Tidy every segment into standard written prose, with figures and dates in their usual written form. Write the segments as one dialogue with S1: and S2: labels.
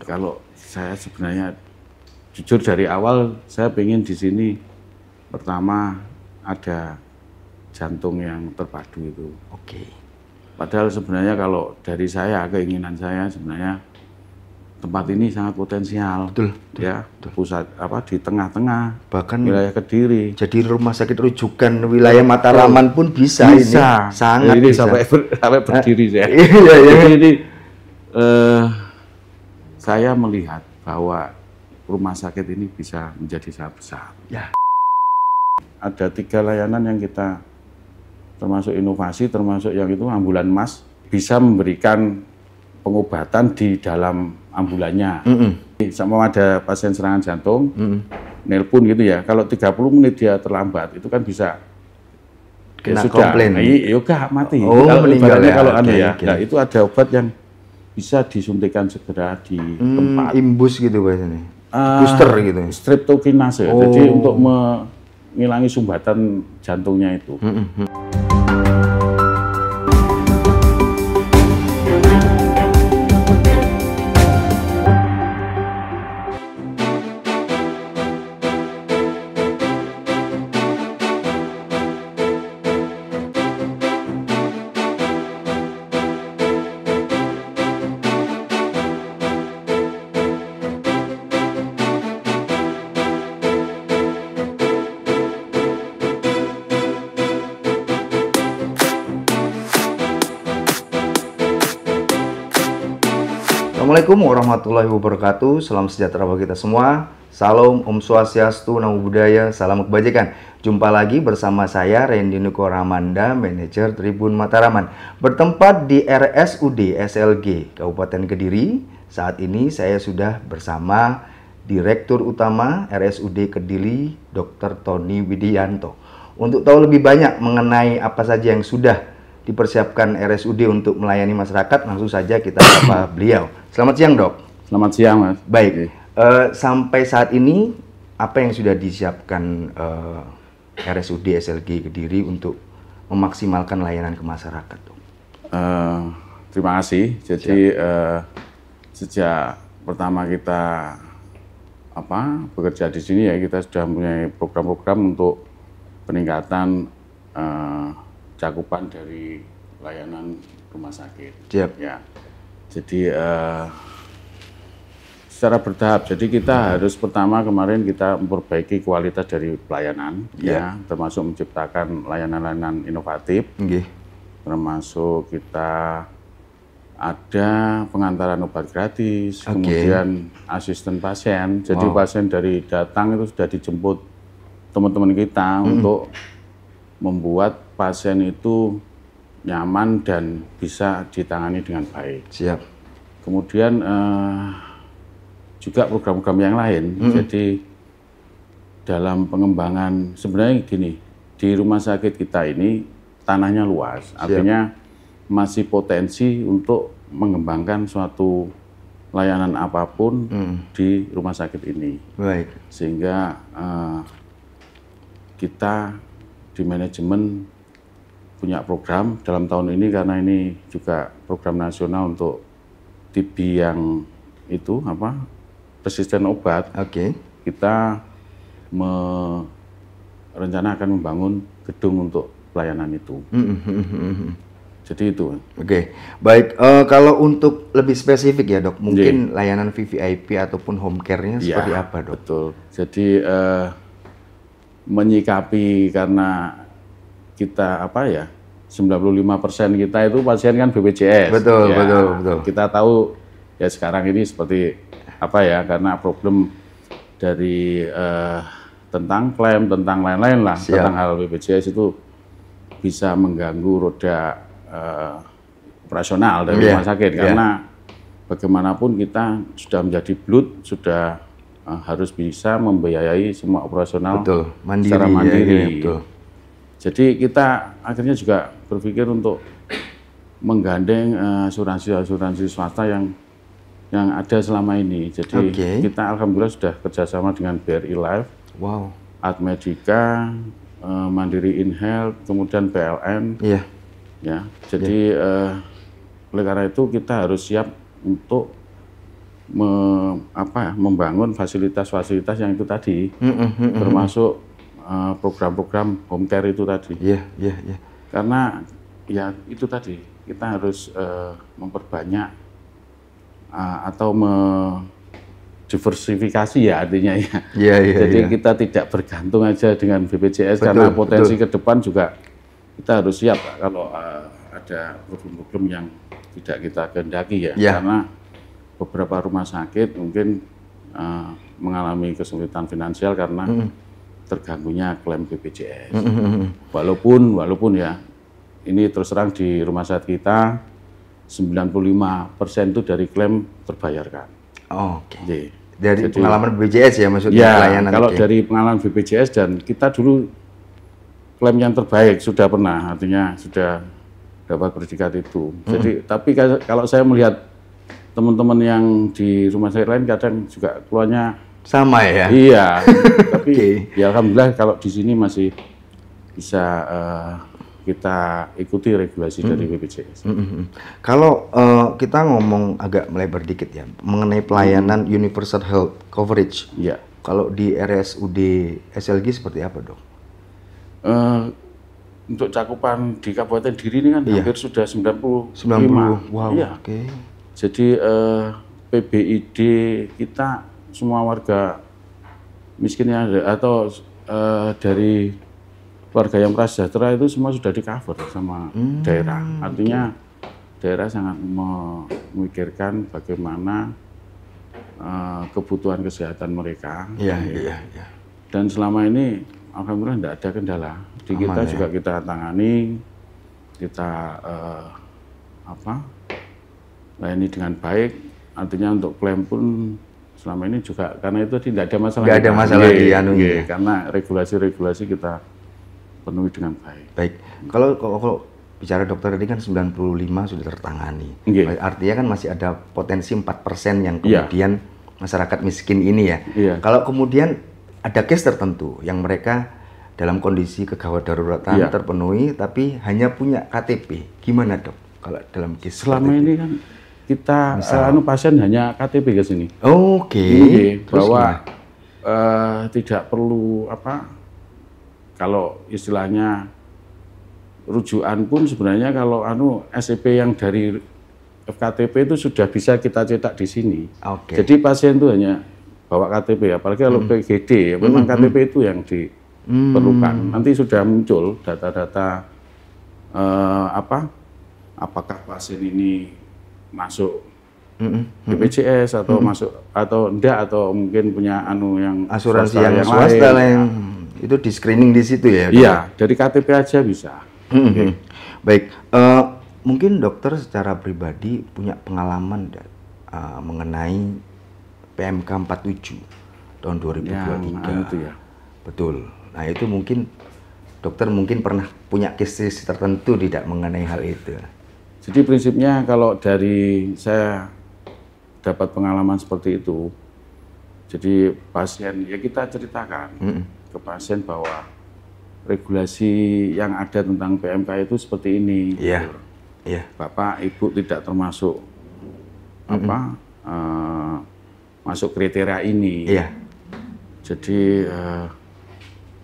S1: Dok?
S2: Kalau saya sebenarnya jujur dari awal saya pengen di sini pertama ada jantung yang terpadu itu.
S1: Oke.
S2: Padahal sebenarnya kalau dari saya keinginan saya sebenarnya tempat ini sangat potensial.
S1: Betul.
S2: Ya, pusat di tengah-tengah
S1: Bahkan
S2: wilayah Kediri.
S1: jadi rumah sakit rujukan wilayah Mataraman pun bisa.
S2: Bisa.
S1: Ini sangat
S2: ini
S1: bisa.
S2: sampai berdiri saya.
S1: Iya.
S2: Jadi ini saya melihat bahwa rumah sakit ini bisa menjadi sangat besar.
S1: Ya.
S2: Ada 3 layanan yang kita termasuk inovasi, termasuk yang itu ambulan mas bisa memberikan pengobatan di dalam ambulannya. Sama ada pasien serangan jantung, nelpon gitu ya. Kalau 30 menit dia terlambat, itu kan bisa
S1: Kena
S2: sudah.
S1: komplain.
S2: Iya, mati.
S1: Oh,
S2: kalau
S1: meninggal ya.
S2: Kalau
S1: Okay.
S2: Nah, itu ada obat yang bisa disuntikan segera di tempat.
S1: Imbus gitu biasanya. Booster gitu.
S2: Streptokinase. Jadi untuk mengurangi sumbatan jantungnya itu.
S1: Assalamualaikum warahmatullahi wabarakatuh. Salam sejahtera bagi kita semua. Salam, Om Swastiastu, Namo Buddhaya, salam kebajikan. Jumpa lagi bersama saya Randy Nuko Ramanda, manajer Tribun Mataraman, bertempat di RSUD SLG Kabupaten Kediri. Saat ini saya sudah bersama Direktur Utama RSUD Kediri, Dr. Tony Widianto. Untuk tahu lebih banyak mengenai apa saja yang sudah dipersiapkan RSUD untuk melayani masyarakat, langsung saja kita sapa beliau. Selamat siang, Dok.
S2: Selamat siang, Mas.
S1: Baik. Sampai saat ini apa yang sudah disiapkan RSUD SLG Kediri untuk memaksimalkan layanan ke masyarakat, Dok?
S2: Terima kasih. Jadi sejak pertama kita bekerja di sini ya, kita sudah mempunyai program-program untuk peningkatan cakupan dari layanan rumah sakit.
S1: Siap.
S2: Ya. Jadi secara bertahap. Jadi kita harus pertama kemarin kita memperbaiki kualitas dari pelayanan, ya, termasuk menciptakan layanan-layanan inovatif. Termasuk kita ada pengantaran obat gratis, kemudian asisten pasien. Jadi pasien dari datang itu sudah dijemput teman-teman kita untuk membuat pasien itu nyaman dan bisa ditangani dengan baik.
S1: Siap.
S2: Kemudian juga program-program yang lain. Jadi dalam pengembangan sebenarnya gini, di rumah sakit kita ini tanahnya luas, artinya masih potensi untuk mengembangkan suatu layanan apapun di rumah sakit ini.
S1: Baik.
S2: Sehingga kita di manajemen punya program dalam tahun ini, karena ini juga program nasional untuk TB yang itu resisten obat. Kita rencana akan membangun gedung untuk pelayanan itu. Jadi itu.
S1: Baik. Kalau untuk lebih spesifik ya, Dok, mungkin layanan VVIP ataupun home care-nya seperti apa, Dok?
S2: Betul. Jadi menyikapi karena kita 95% kita itu pasien kan BPJS.
S1: Betul.
S2: Kita tahu ya sekarang ini seperti karena problem dari tentang klaim, tentang lain-lain lah, tentang hal BPJS itu bisa mengganggu roda operasional dari rumah sakit, karena bagaimanapun kita sudah menjadi blood, sudah harus bisa membiayai semua operasional secara mandiri. Jadi kita akhirnya juga berpikir untuk menggandeng asuransi swasta yang ada selama ini. Jadi kita alhamdulillah sudah kerjasama dengan BRI Life, Admedica, Mandiri InHealth, kemudian PLN. Ya, jadi oleh karena itu kita harus siap untuk membangun fasilitas-fasilitas yang itu tadi, termasuk program-program home care itu tadi. Karena ya itu tadi, kita harus memperbanyak atau diversifikasi ya artinya ya. Jadi kita tidak bergantung aja dengan BPJS, karena potensi ke depan juga kita harus siap kalau ada problem-problem yang tidak kita kehendaki ya. Karena beberapa rumah sakit mungkin mengalami kesulitan finansial karena terganggunya klaim BPJS. Walaupun ya, ini terus terang di rumah sakit kita 95% itu dari klaim terbayarkan. Dari
S1: pengalaman BPJS ya maksudnya?
S2: Ya, kalau dari pengalaman BPJS, dan kita dulu klaim yang terbaik sudah pernah, artinya sudah dapat predikat itu. Jadi, tapi kalau saya melihat teman-teman yang di rumah sakit lain kadang juga keluarnya
S1: sama ya.
S2: Iya. Tapi ya alhamdulillah kalau di sini masih bisa kita ikuti regulasi dari BPJS.
S1: Kalau kita ngomong agak melebar dikit ya mengenai pelayanan universal health coverage. Kalau di RSUD SLG seperti apa, Dok?
S2: Untuk cakupan di Kabupaten Diri ini kan hampir sudah 95.
S1: Wow.
S2: Jadi PBID kita semua warga miskin yang ada atau dari keluarga yang prasejahtera itu semua sudah di cover sama daerah. Artinya daerah sangat memikirkan bagaimana kebutuhan kesehatan mereka. Dan selama ini alhamdulillah tidak ada kendala. Di kita juga kita tangani, kita layani dengan baik. Artinya untuk klaim pun selama ini juga karena itu tidak ada masalah.
S1: Tidak ada masalah di anunya.
S2: Karena regulasi-regulasi kita penuhi dengan baik.
S1: Baik. Kalau bicara dokter tadi kan 95 sudah tertangani. Artinya kan masih ada potensi 4% yang kemudian masyarakat miskin ini ya. Kalau kemudian ada case tertentu yang mereka dalam kondisi kegawat daruratan terpenuhi tapi hanya punya KTP, gimana, Dok? Kalau dalam case
S2: selama ini kan kita pasien hanya KTP ke sini. Bahwa tidak perlu kalau istilahnya rujukan pun sebenarnya kalau SEP yang dari FKTP itu sudah bisa kita cetak di sini. Jadi pasien itu hanya bawa KTP, apalagi kalau PGD, memang KTP itu yang diperlukan. Nanti sudah muncul data-data apakah pasien ini masuk BPJS atau masuk atau enggak, atau mungkin punya yang
S1: asuransi yang swasta yang itu di screening di situ ya?
S2: Iya, dari KTP aja bisa.
S1: Baik, mungkin dokter secara pribadi punya pengalaman mengenai PMK 47 tahun 2023.
S2: Itu ya.
S1: Betul. Nah itu mungkin dokter pernah punya case tertentu tidak mengenai hal itu.
S2: Jadi prinsipnya kalau dari saya dapat pengalaman seperti itu, jadi pasien ya kita ceritakan ke pasien bahwa regulasi yang ada tentang PMK itu seperti ini. Bapak, Ibu tidak termasuk masuk kriteria ini. Jadi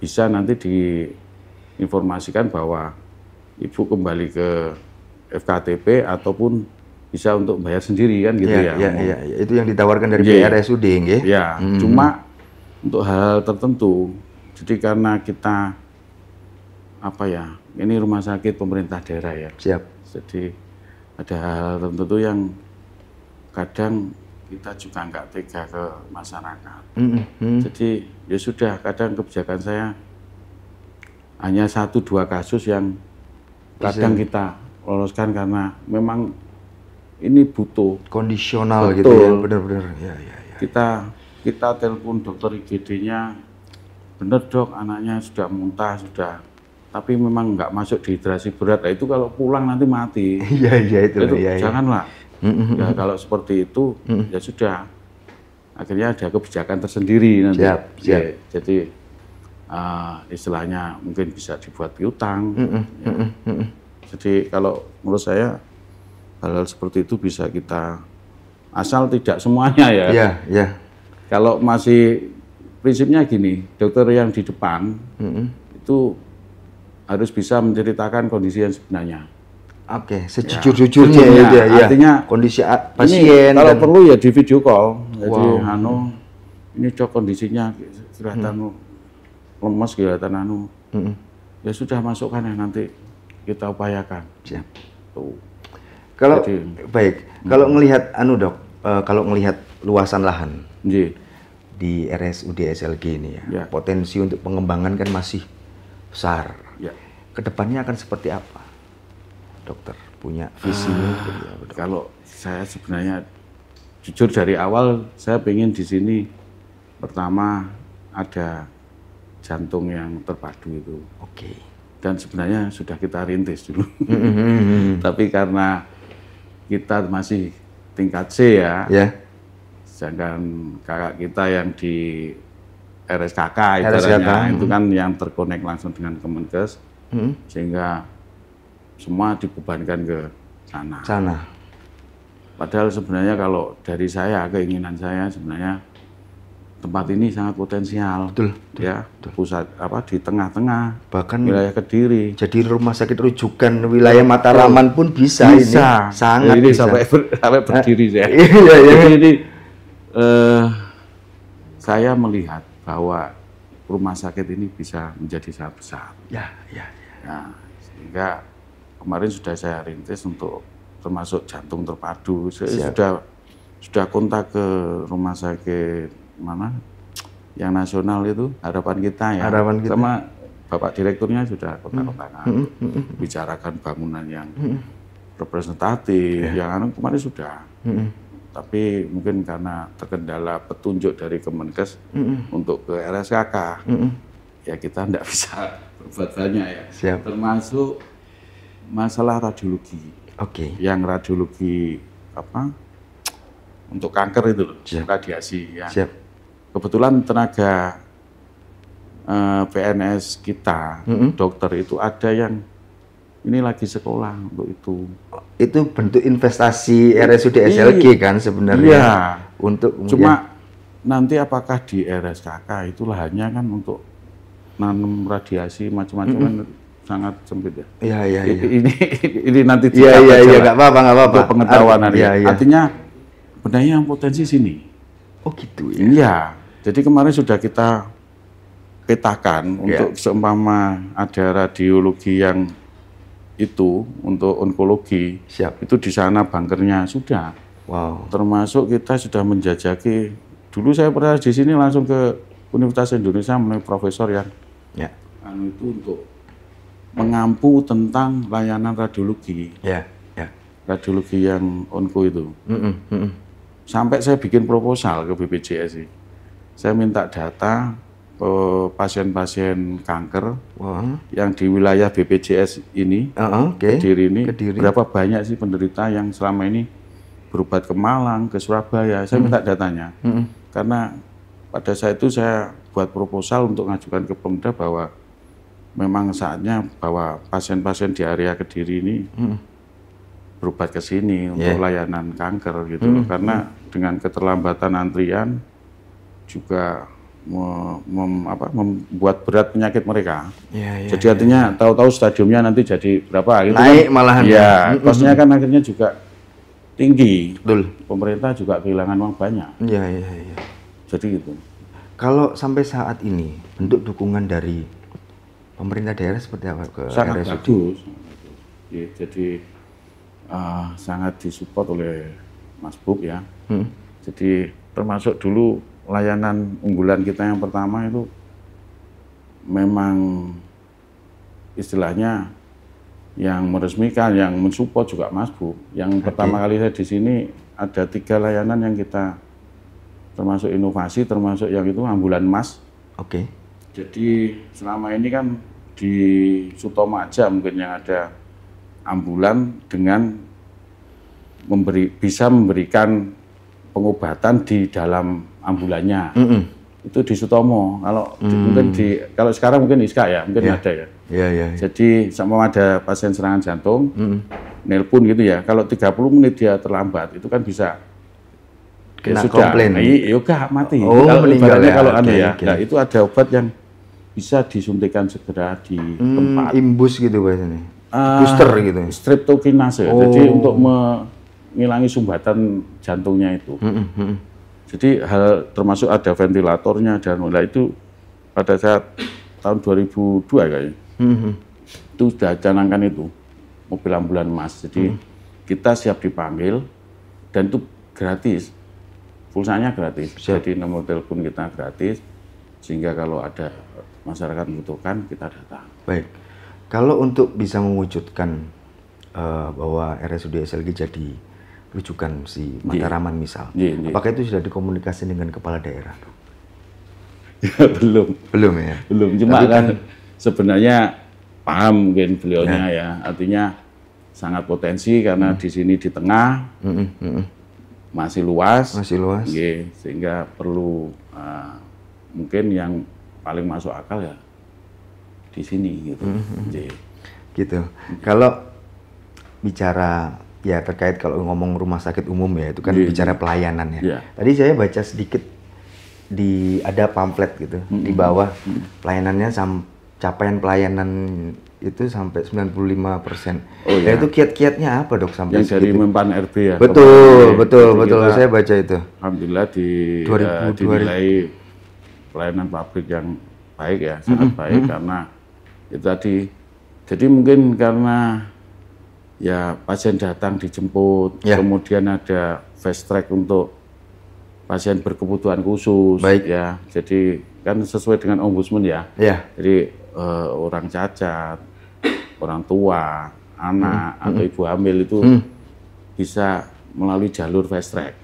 S2: bisa nanti diinformasikan bahwa Ibu kembali ke FKTP ataupun bisa untuk bayar sendiri kan gitu ya.
S1: Itu yang ditawarkan dari RSUD nggih.
S2: Cuma untuk hal tertentu. Jadi karena kita ini rumah sakit pemerintah daerah ya. Jadi ada hal tertentu yang kadang kita juga nggak tega ke masyarakat. Jadi ya sudah, kadang kebijakan saya hanya 1-2 kasus yang kadang kita loloskan karena memang ini butuh
S1: kondisional gitu ya, benar-benar.
S2: Kita telepon dokter IGD-nya, bener Dok, anaknya sudah muntah, tapi memang nggak masuk dehidrasi berat. Nah, itu kalau pulang nanti mati. Janganlah. Ya kalau seperti itu ya sudah, akhirnya ada kebijakan tersendiri nanti. Jadi istilahnya mungkin bisa dibuat piutang. Jadi kalau menurut saya hal-hal seperti itu bisa kita, asal tidak semuanya ya. Kalau masih prinsipnya gini, dokter yang di depan itu harus bisa menceritakan kondisi yang sebenarnya.
S1: Oke, sejujur-jujurnya ya.
S2: Artinya
S1: kondisi pasien.
S2: Kalau perlu ya di video call. Jadi ini cok kondisinya kelihatan lemes, kelihatan ya sudah masukkan ya, nanti kita upayakan.
S1: Siap. Kalau kalau ngelihat dok, kalau ngelihat luasan lahan di RSUD SLG ini ya, potensi untuk pengembangan kan masih besar. Kedepannya akan seperti apa, dokter? Punya visinya?
S2: Kalau saya sebenarnya jujur dari awal saya pengen di sini pertama ada jantung yang terpadu itu. Dan sebenarnya sudah kita rintis dulu. Tapi karena kita masih tingkat C ya. Sedangkan kakak kita yang di RSKK itu kan yang terkonek langsung dengan Kemenkes, sehingga semua dibebankan ke sana. Padahal sebenarnya kalau dari saya, keinginan saya sebenarnya tempat ini sangat potensial. Betul. Pusat di tengah-tengah, bahkan wilayah Kediri.
S1: Jadi rumah sakit rujukan wilayah Mataraman pun bisa. Sangat
S2: ini
S1: bisa.
S2: Sampai berdiri saya. Jadi ini saya melihat bahwa rumah sakit ini bisa menjadi sangat besar. Sehingga kemarin sudah saya rintis untuk termasuk jantung terpadu. Saya sudah kontak ke rumah sakit mana yang nasional itu, harapan kita ya. Sama Bapak Direkturnya sudah kontak-kontakan, bicarakan bangunan yang representatif, yang kemarin sudah. Tapi mungkin karena terkendala petunjuk dari Kemenkes untuk ke RSKK, ya kita tidak bisa berbuat banyak ya. Termasuk masalah radiologi. Yang radiologi untuk kanker itu loh, radiasi ya. Kebetulan tenaga PNS kita, dokter itu ada yang ini lagi sekolah untuk itu. Itu
S1: bentuk investasi RSUD SLG kan sebenarnya.
S2: Cuma nanti apakah di RSKK itu lahannya kan untuk nanam radiasi macam-macam kan sangat sempit ya. Ini nanti
S1: nggak apa-apa.
S2: Untuk pengetahuan artinya benarnya yang potensi sini.
S1: Gitu ya.
S2: Iya. Jadi kemarin sudah kita petakan untuk seumpama ada radiologi yang itu untuk onkologi. Itu di sana bunkernya sudah. Termasuk kita sudah menjajaki. Dulu saya pernah di sini langsung ke Universitas Indonesia menemui profesor yang itu untuk mengampu tentang layanan radiologi. Radiologi yang onko itu. Sampai saya bikin proposal ke BPJS. Saya minta data pasien-pasien kanker yang di wilayah BPJS ini, Kediri ini, berapa banyak sih penderita yang selama ini berobat ke Malang, ke Surabaya. Saya minta datanya. Karena pada saat itu saya buat proposal untuk ngajukan ke Pemda bahwa memang saatnya bahwa pasien-pasien di area Kediri ini berobat ke sini untuk layanan kanker gitu. Karena dengan keterlambatan antrian juga membuat berat penyakit mereka. Jadi artinya tahu-tahu stadiumnya nanti jadi berapa gitu.
S1: Naik malahan.
S2: Kosnya kan akhirnya juga tinggi. Pemerintah juga kehilangan uang banyak. Jadi gitu.
S1: Kalau sampai saat ini bentuk dukungan dari pemerintah daerah seperti apa ke
S2: sangat bagus. Jadi sangat disupport oleh Mas Bub ya. Jadi termasuk dulu layanan unggulan kita yang pertama itu memang istilahnya yang meresmikan, yang mensupport juga Mas Bub. Yang pertama kali saya di sini ada 3 layanan yang kita termasuk inovasi, termasuk yang itu ambulan Mas. Jadi selama ini kan di Sutomo aja mungkin yang ada ambulan dengan bisa memberikan pengobatan di dalam ambulannya. Itu di Sutomo. Kalau mungkin kalau sekarang mungkin ISKA ya, mungkin ada ya. Jadi sama ada pasien serangan jantung, nelpon gitu ya. Kalau 30 menit dia terlambat, itu kan bisa
S1: kena komplain.
S2: Iya, mati.
S1: Oh, meninggal ya.
S2: Kalau nah itu ada obat yang bisa disuntikan segera di tempat.
S1: Imbus gitu biasanya. Booster gitu.
S2: Streptokinase. Jadi untuk mengurangi sumbatan jantungnya itu. Jadi hal termasuk ada ventilatornya dan itu pada saat tahun 2002 kayaknya. Itu sudah canangkan itu mobil ambulan Mas. Jadi kita siap dipanggil dan itu gratis. Pulsanya gratis. Jadi nomor telepon kita gratis sehingga kalau ada masyarakat membutuhkan kita datang.
S1: Baik. Kalau untuk bisa mewujudkan bahwa RSUD SLG jadi rujukan si Mataraman misal, apakah itu sudah dikomunikasi dengan kepala daerah? Belum ya.
S2: Cuma kan sebenarnya paham mungkin beliaunya ya. Artinya sangat potensi karena di sini di tengah masih luas. Sehingga perlu mungkin yang paling masuk akal ya di sini gitu.
S1: Gitu. Kalau bicara ya terkait kalau ngomong rumah sakit umum ya itu kan bicara pelayanan ya. Tadi saya baca sedikit ada pamflet gitu di bawah pelayanannya capaian pelayanan itu sampai 95%. Itu kiat-kiatnya apa dok sampai
S2: yang dari Mempan RB ya?
S1: Betul. Saya baca itu.
S2: Alhamdulillah dinilai pelayanan pabrik yang baik ya, sangat baik karena itu tadi. Jadi mungkin karena ya pasien datang dijemput, kemudian ada fast track untuk pasien berkebutuhan khusus, ya. Jadi kan sesuai dengan ombudsman ya. Jadi orang cacat, orang tua, anak atau ibu hamil itu bisa melalui jalur fast track.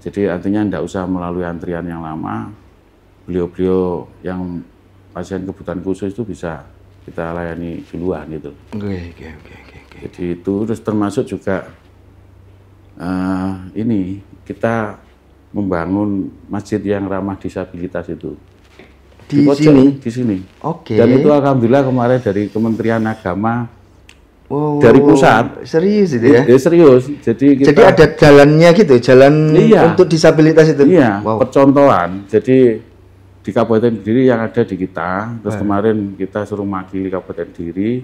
S2: Jadi artinya tidak usah melalui antrian yang lama. Beliau-beliau yang pasien kebutuhan khusus itu bisa kita layani duluan gitu. Jadi itu terus termasuk juga ini kita membangun masjid yang ramah disabilitas itu
S1: di
S2: sini. Dan itu alhamdulillah kemarin dari Kementerian Agama dari pusat.
S1: Serius itu ya?
S2: Serius. Jadi
S1: ada jalannya gitu, jalan untuk disabilitas itu.
S2: Percontohan. Jadi di Kabupaten Kediri yang ada di kita, terus kemarin kita suruh mewakili Kabupaten Kediri,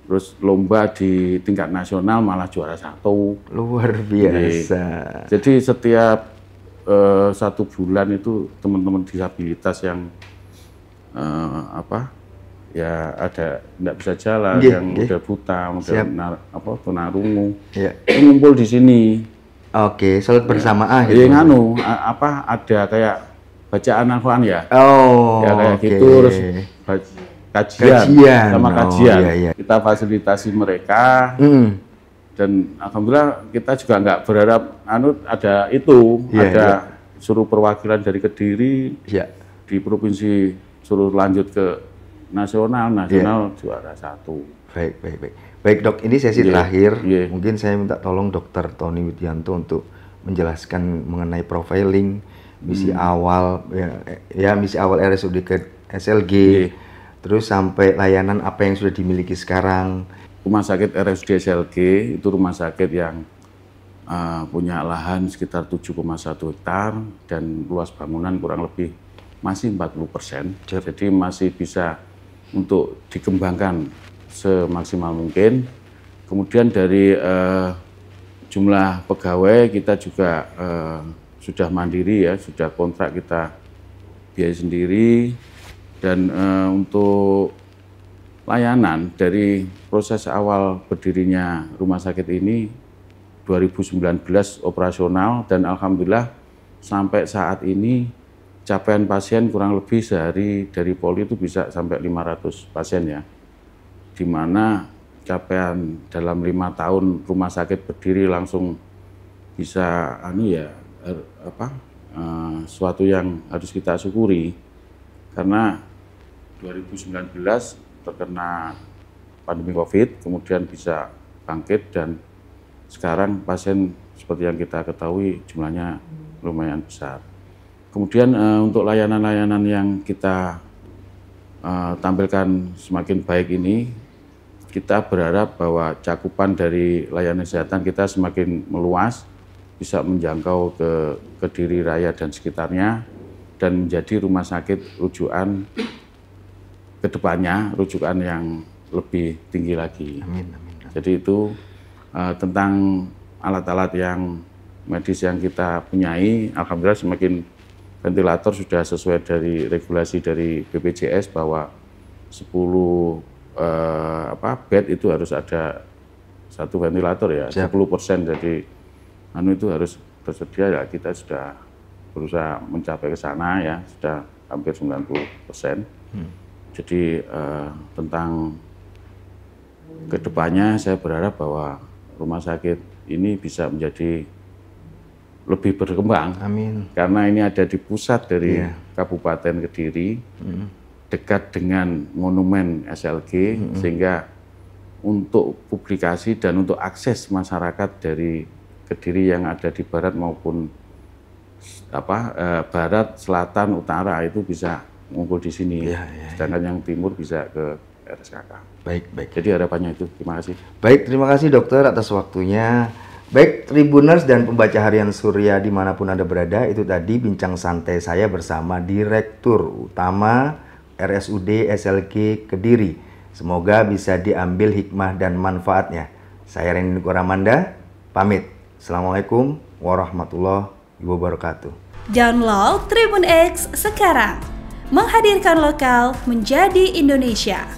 S2: terus lomba di tingkat nasional malah juara 1.
S1: Luar biasa.
S2: Jadi setiap 1 bulan itu teman-teman disabilitas yang ya ada tidak bisa jalan, yang udah buta, udah tunarungu, ngumpul di sini.
S1: Salat bersamaan.
S2: Ada kayak bacaan Al-Quran ya.
S1: Ya
S2: kayak gitu terus kajian. Kita fasilitasi mereka. Dan alhamdulillah kita juga nggak berharap ada itu, suruh perwakilan dari Kediri di provinsi suruh lanjut ke nasional juara 1.
S1: Baik dok, ini sesi terakhir. Mungkin saya minta tolong Dr. Tony Widianto untuk menjelaskan mengenai profiling misi awal misi awal RSUD ke SLG, terus sampai layanan apa yang sudah dimiliki sekarang.
S2: Rumah sakit RSUD SLG itu rumah sakit yang punya lahan sekitar 7,1 hektar dan luas bangunan kurang lebih masih 40%. Jadi masih bisa untuk dikembangkan semaksimal mungkin. Kemudian dari jumlah pegawai kita juga sudah mandiri ya, sudah kontrak kita biaya sendiri. Dan untuk layanan dari proses awal berdirinya rumah sakit ini 2019 operasional dan alhamdulillah sampai saat ini capaian pasien kurang lebih sehari dari poli itu bisa sampai 500 pasien ya. Di mana capaian dalam 5 tahun rumah sakit berdiri langsung bisa suatu yang harus kita syukuri karena 2019 terkena pandemi COVID, kemudian bisa bangkit dan sekarang pasien seperti yang kita ketahui jumlahnya lumayan besar. Kemudian untuk layanan-layanan yang kita tampilkan semakin baik ini, kita berharap bahwa cakupan dari layanan kesehatan kita semakin meluas bisa menjangkau ke Kediri Raya dan sekitarnya, dan menjadi rumah sakit rujukan kedepannya, rujukan yang lebih tinggi lagi.
S1: Amin, amin.
S2: Jadi itu tentang alat-alat yang medis yang kita punyai, alhamdulillah semakin ventilator sudah sesuai dari regulasi dari BPJS bahwa 10 bed itu harus ada 1 ventilator ya. Siap. 10%, jadi itu harus tersedia ya. Kita sudah berusaha mencapai ke sana ya, sudah hampir 90%. Jadi tentang kedepannya saya berharap bahwa rumah sakit ini bisa menjadi lebih berkembang.
S1: Amin.
S2: Karena ini ada di pusat dari Kabupaten Kediri, dekat dengan monumen SLG, sehingga untuk publikasi dan untuk akses masyarakat dari Kediri yang ada di barat maupun barat, selatan, utara itu bisa ngumpul di sini. Sedangkan yang timur bisa ke RSKK.
S1: Baik, baik.
S2: Jadi harapannya itu. Terima kasih.
S1: Baik, terima kasih dokter atas waktunya. Baik, Tribuners dan pembaca harian Surya dimanapun Anda berada, itu tadi bincang santai saya bersama Direktur Utama RSUD SLG Kediri. Semoga bisa diambil hikmah dan manfaatnya. Saya Randy Nukoramanda, pamit. Assalamualaikum warahmatullahi wabarakatuh.
S3: Download Tribun X sekarang. Menghadirkan lokal menjadi Indonesia.